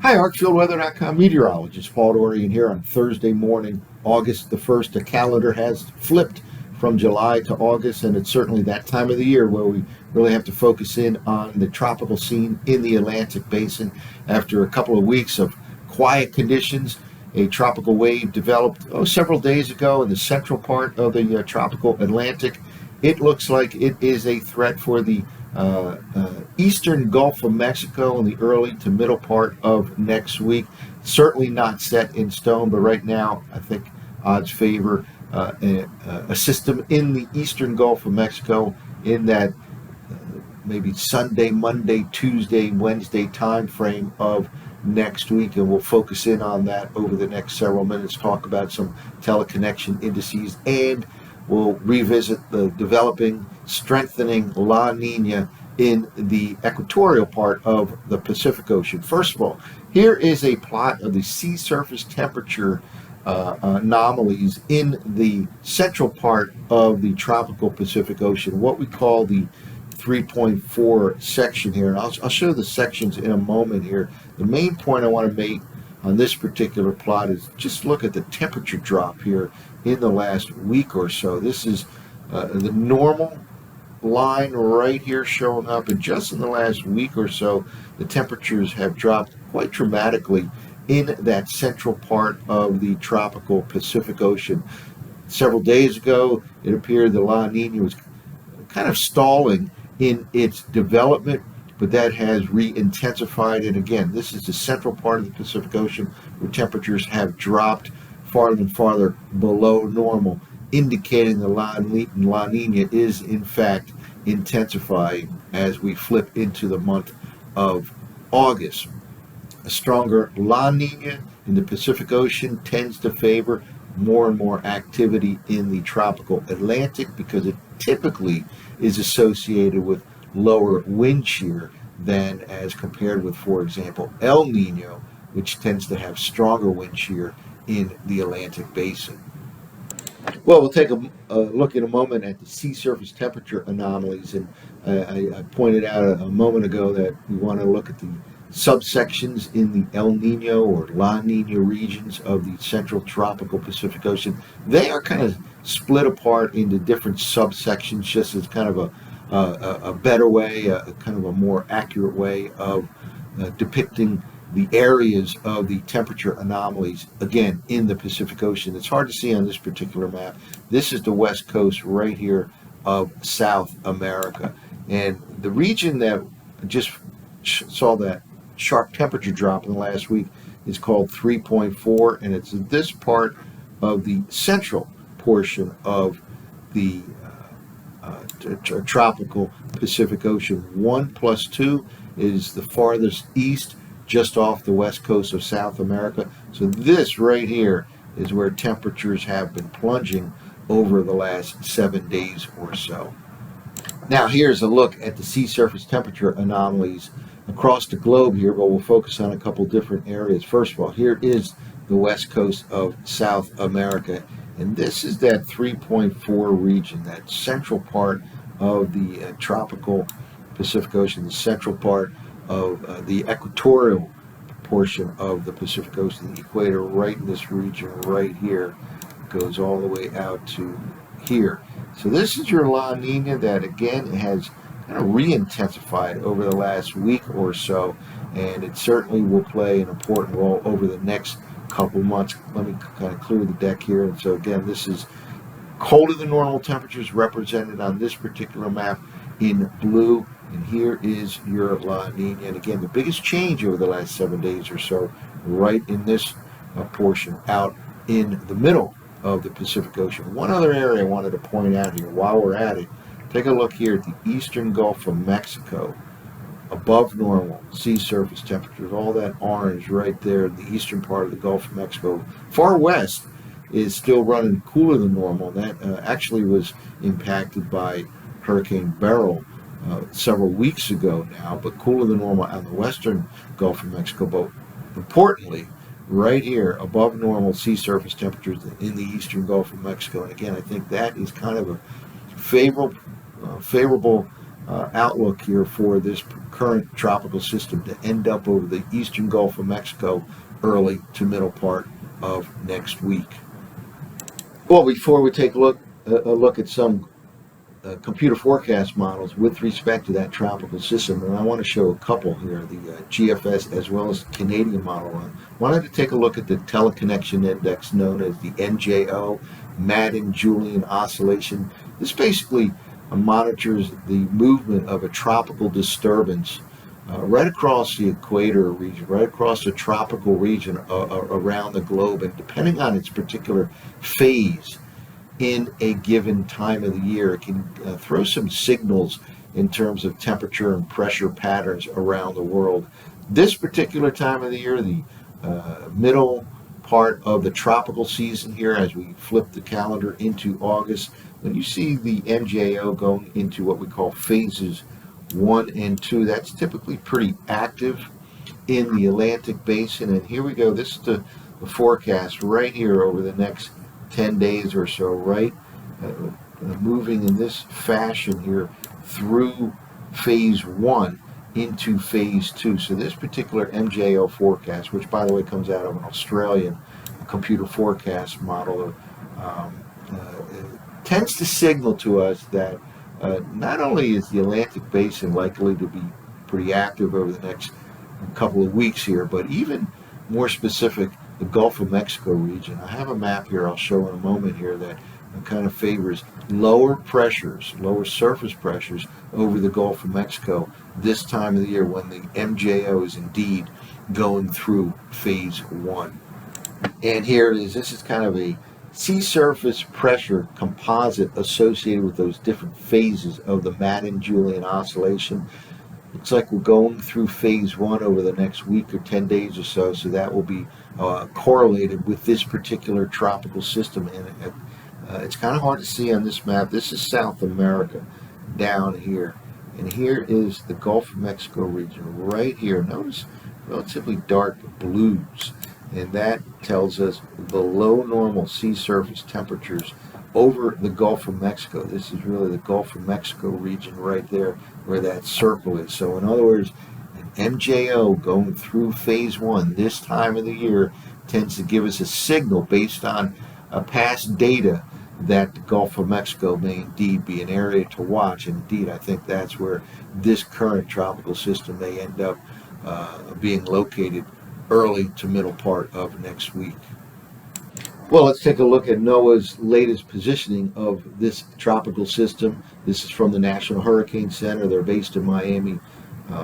Hi, ArcfieldWeather.com meteorologist Paul Dorian here on Thursday morning, August the 1st. The calendar has flipped from July to August, and it's certainly that time of the year where we really have to focus in on the tropical scene in the Atlantic Basin. After a couple of weeks of quiet conditions, a tropical wave developed several days ago in the central part of the tropical Atlantic. It looks like it is a threat for the eastern Gulf of Mexico in the early to middle part of next week. Certainly not set in stone, but right now I think odds favor a system in the eastern Gulf of Mexico in that maybe Sunday, Monday, Tuesday, Wednesday time frame of next week, and we'll focus in on that over the next several minutes, talk about some teleconnection indices, and we'll revisit the developing, strengthening La Nina in the equatorial part of the Pacific Ocean. First of all, here is a plot of the sea surface temperature anomalies in the central part of the tropical Pacific Ocean, what we call the 3.4 section here. And I'll show the sections in a moment here. The main point I want to make on this particular plot is just look at the temperature drop here in the last week or so. This is the normal line right here showing up, and just in the last week or so the temperatures have dropped quite dramatically in that central part of the tropical Pacific Ocean. Several days ago it appeared the La Nina was kind of stalling in its development, but that has re-intensified, and again, this is the central part of the Pacific Ocean where temperatures have dropped farther and farther below normal, indicating the La Nina is in fact intensifying as we flip into the month of August. A stronger La Nina in the Pacific Ocean tends to favor more and more activity in the tropical Atlantic because it typically is associated with lower wind shear than as compared with, for example, El Nino, which tends to have stronger wind shear in the Atlantic Basin. Well, we'll take a look in a moment at the sea surface temperature anomalies, and I pointed out a moment ago that we want to look at the subsections in the El Nino or La Nina regions of the central tropical Pacific Ocean. They are kind of split apart into different subsections just as kind of a better way, kind of a more accurate way of depicting the areas of the temperature anomalies, again, in the Pacific Ocean. It's hard to see on this particular map. This is the west coast right here of South America. And the region that just saw that sharp temperature drop in the last week is called 3.4, and it's this part of the central portion of the tropical Pacific Ocean. 1 plus 2 is the farthest east, just off the west coast of South America. So this right here is where temperatures have been plunging over the last 7 days or so. Now here's a look at the sea surface temperature anomalies across the globe here, but we'll focus on a couple different areas. First of all, here is the west coast of South America, and this is that 3.4 region, that central part of the tropical Pacific Ocean, the central part of the equatorial portion of the Pacific Ocean. The equator right in this region right here goes all the way out to here. So this is your La Nina that again has kind of re-intensified over the last week or so, and it certainly will play an important role over the next couple months. Let me kind of clear the deck here. And so again, this is colder than normal temperatures represented on this particular map in blue, and here is your La Nina. And again, the biggest change over the last 7 days or so right in this portion out in the middle of the Pacific Ocean. One other area I wanted to point out here while we're at it, take a look here at the eastern Gulf of Mexico. Above normal sea surface temperatures, all that orange right there in the eastern part of the Gulf of Mexico. Far west is still running cooler than normal. That actually was impacted by Hurricane Beryl several weeks ago now, but cooler than normal on the western Gulf of Mexico. But importantly, right here, above normal sea surface temperatures in the eastern Gulf of Mexico. And again, I think that is kind of a favorable outlook here for this current tropical system to end up over the eastern Gulf of Mexico early to middle part of next week. Well, before we take a look at some computer forecast models with respect to that tropical system, and I want to show a couple here, the GFS as well as the Canadian model. I wanted to take a look at the teleconnection index known as the MJO, Madden Julian oscillation. This basically monitors the movement of a tropical disturbance right across the equator region, right across the tropical region around the globe, and depending on its particular phase in a given time of the year, it can throw some signals in terms of temperature and pressure patterns around the world. This particular time of the year, the middle part of the tropical season here, as we flip the calendar into August, when you see the MJO going into what we call phases 1 and 2, that's typically pretty active in the Atlantic basin. And here we go, this is the forecast right here over the next 10 days or so, right? Moving in this fashion here through phase 1 into phase 2. So this particular MJO forecast, which by the way comes out of an Australian computer forecast model, tends to signal to us that not only is the Atlantic basin likely to be pretty active over the next couple of weeks here, but even more specific, the Gulf of Mexico region. I have a map here I'll show in a moment here that kind of favors lower pressures, lower surface pressures over the Gulf of Mexico this time of the year when the MJO is indeed going through phase 1. And here it is. This is kind of a sea surface pressure composite associated with those different phases of the Madden Julian oscillation. Looks like we're going through phase 1 over the next week or 10 days or so, so that will be correlated with this particular tropical system. And it's kind of hard to see on this map. This is South America down here, and here is the Gulf of Mexico region right here. Notice relatively dark blues, and that tells us below normal sea surface temperatures over the Gulf of Mexico. This is really the Gulf of Mexico region right there where that circle is. So in other words, an MJO going through phase 1 this time of the year tends to give us a signal based on past data that the Gulf of Mexico may indeed be an area to watch. And indeed, I think that's where this current tropical system may end up being located early to middle part of next week. Well, let's take a look at NOAA's latest positioning of this tropical system. This is from the National Hurricane Center. They're based in Miami,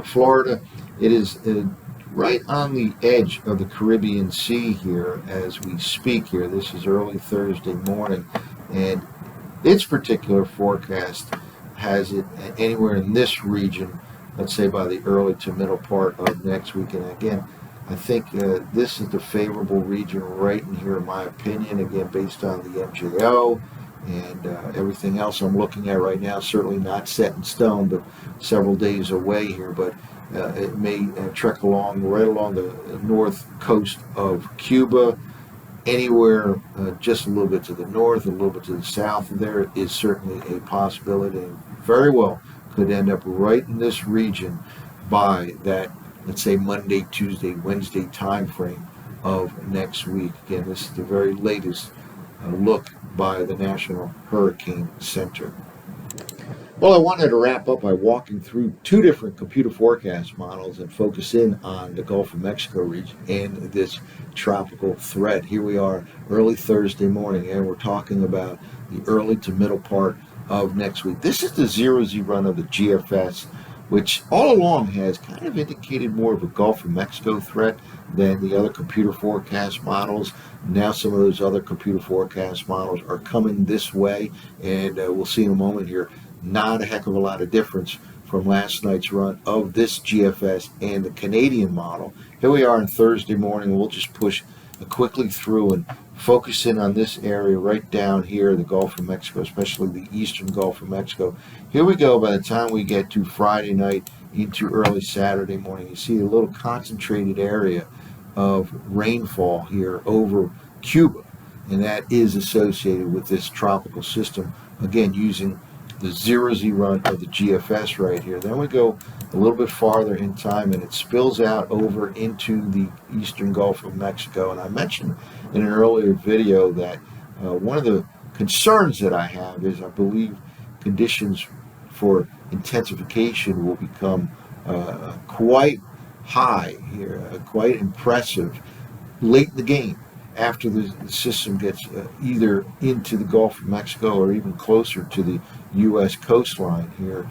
Florida. It is right on the edge of the Caribbean Sea here as we speak here. This is early Thursday morning, and its particular forecast has it anywhere in this region, let's say by the early to middle part of next week. And again, I think this is the favorable region right in here, in my opinion, again, based on the MJO and everything else I'm looking at right now. Certainly not set in stone, but several days away here. But it may trek along right along the north coast of Cuba, anywhere just a little bit to the north, a little bit to the south. There is certainly a possibility, and very well could end up right in this region by that, let's say, Monday, Tuesday, Wednesday time frame of next week. Again, this is the very latest look by the National Hurricane Center. Well, I wanted to wrap up by walking through two different computer forecast models and focus in on the Gulf of Mexico region and this tropical threat. Here we are early Thursday morning, and we're talking about the early to middle part of next week. This is the 0Z run of the GFS, which all along has kind of indicated more of a Gulf of Mexico threat than the other computer forecast models. Now some of those other computer forecast models are coming this way, and we'll see in a moment here, not a heck of a lot of difference from last night's run of this GFS and the Canadian model. Here we are on Thursday morning. We'll just push quickly through and focus in on this area right down here, the Gulf of Mexico, especially the eastern Gulf of Mexico. Here we go. By the time we get to Friday night into early Saturday morning, you see a little concentrated area of rainfall here over Cuba, and that is associated with this tropical system, again using the 0Z run of the GFS right here. Then we go a little bit farther in time, and it spills out over into the eastern Gulf of Mexico. And I mentioned in an earlier video that one of the concerns that I have is I believe conditions for intensification will become quite high here, quite impressive late in the game, after the system gets either into the Gulf of Mexico or even closer to the U.S. coastline here.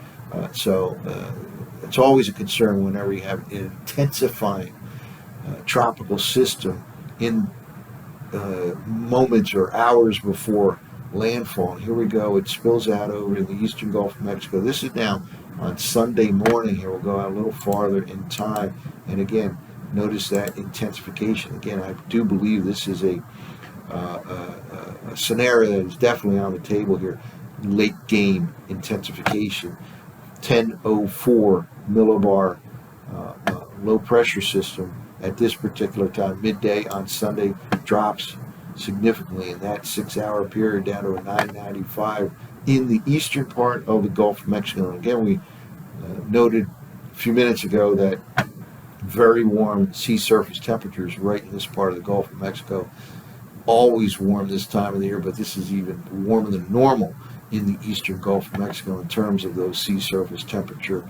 So it's always a concern whenever you have an intensifying tropical system in moments or hours before landfall. And here we go. It spills out over in the eastern Gulf of Mexico. This is now on Sunday morning here. We'll go out a little farther in time. And again, notice that intensification. Again, I do believe this is a scenario that is definitely on the table here. Late game intensification. 1004 millibar low pressure system at this particular time, midday on Sunday, drops significantly in that 6-hour period down to a 995 in the eastern part of the Gulf of Mexico. And again, we noted a few minutes ago that very warm sea surface temperatures right in this part of the Gulf of Mexico. Always warm this time of the year, but this is even warmer than normal in the eastern Gulf of Mexico in terms of those sea surface temperatures.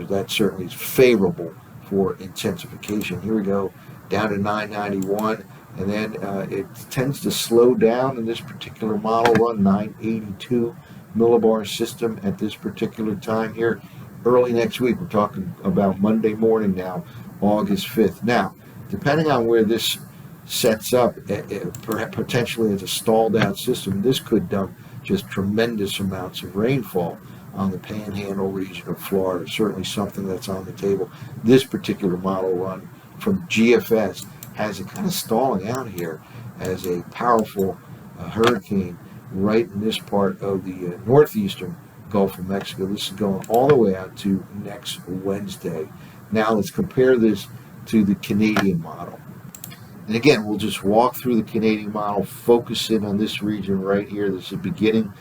That certainly is favorable for intensification. Here we go down to 991, and then it tends to slow down in this particular model run, 982 millibar system at this particular time here. Early next week, we're talking about Monday morning now, August 5th. Now, depending on where this sets up, potentially as a stalled out system, this could dump just tremendous amounts of rainfall on the Panhandle region of Florida. Certainly something that's on the table. This particular model run from GFS has it kind of stalling out here as a powerful hurricane right in this part of the northeastern Gulf of Mexico. This is going all the way out to next Wednesday. Now let's compare this to the Canadian model. And again, we'll just walk through the Canadian model, focus in on this region right here. This is beginning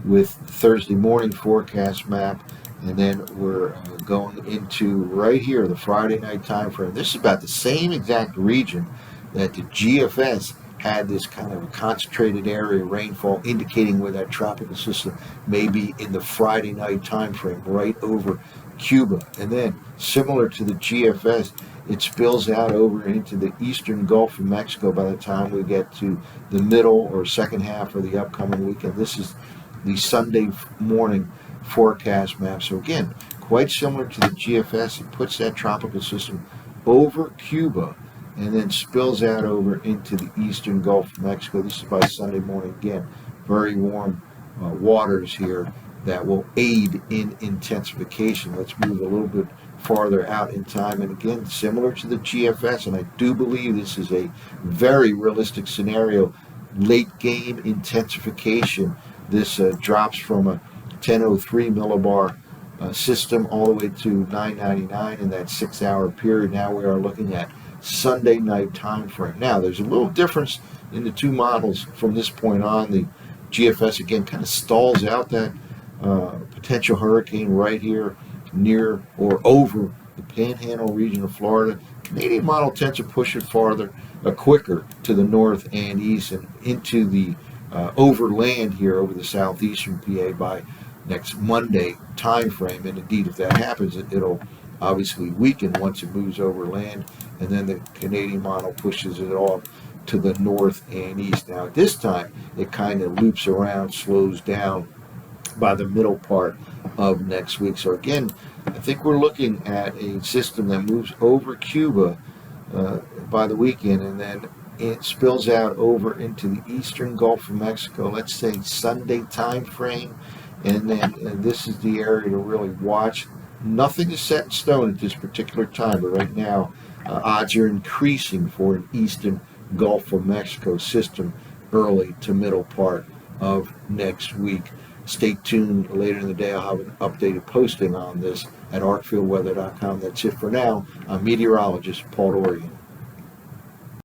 with Thursday morning forecast map, and then we're going into right here the Friday night time frame. This is about the same exact region that the GFS had this kind of a concentrated area of rainfall, indicating where that tropical system may be in the Friday night time frame, right over Cuba. And then, similar to the GFS, it spills out over into the eastern Gulf of Mexico by the time we get to the middle or second half of the upcoming weekend. This is the Sunday morning forecast map. So again, quite similar to the GFS. It puts that tropical system over Cuba and then spills out over into the eastern Gulf of Mexico. This is by Sunday morning. Again, very warm waters here that will aid in intensification. Let's move a little bit farther out in time, and again, similar to the GFS, and I do believe this is a very realistic scenario. Late game intensification. This drops from a 1003 millibar system all the way to 999 in that 6-hour period. Now we are looking at Sunday night time frame. Now there's a little difference in the two models from this point on. The GFS again kind of stalls out that potential hurricane right here near or over the Panhandle region of Florida. Canadian model tends to push it farther, quicker to the north and east and into the overland here over the southeastern PA by next Monday time frame. And indeed, if that happens, it'll obviously weaken once it moves over land, and then the Canadian model pushes it off to the north and east. Now at this time, it kind of loops around, slows down by the middle part of next week. So again, I think we're looking at a system that moves over Cuba by the weekend, and then it spills out over into the eastern Gulf of Mexico, let's say Sunday time frame, and then this is the area to really watch. Nothing is set in stone at this particular time, but right now odds are increasing for an eastern Gulf of Mexico system early to middle part of next week. Stay tuned. Later in the day, I'll have an updated posting on this at arcfieldweather.com. That's it for now. I'm meteorologist Paul Dorian.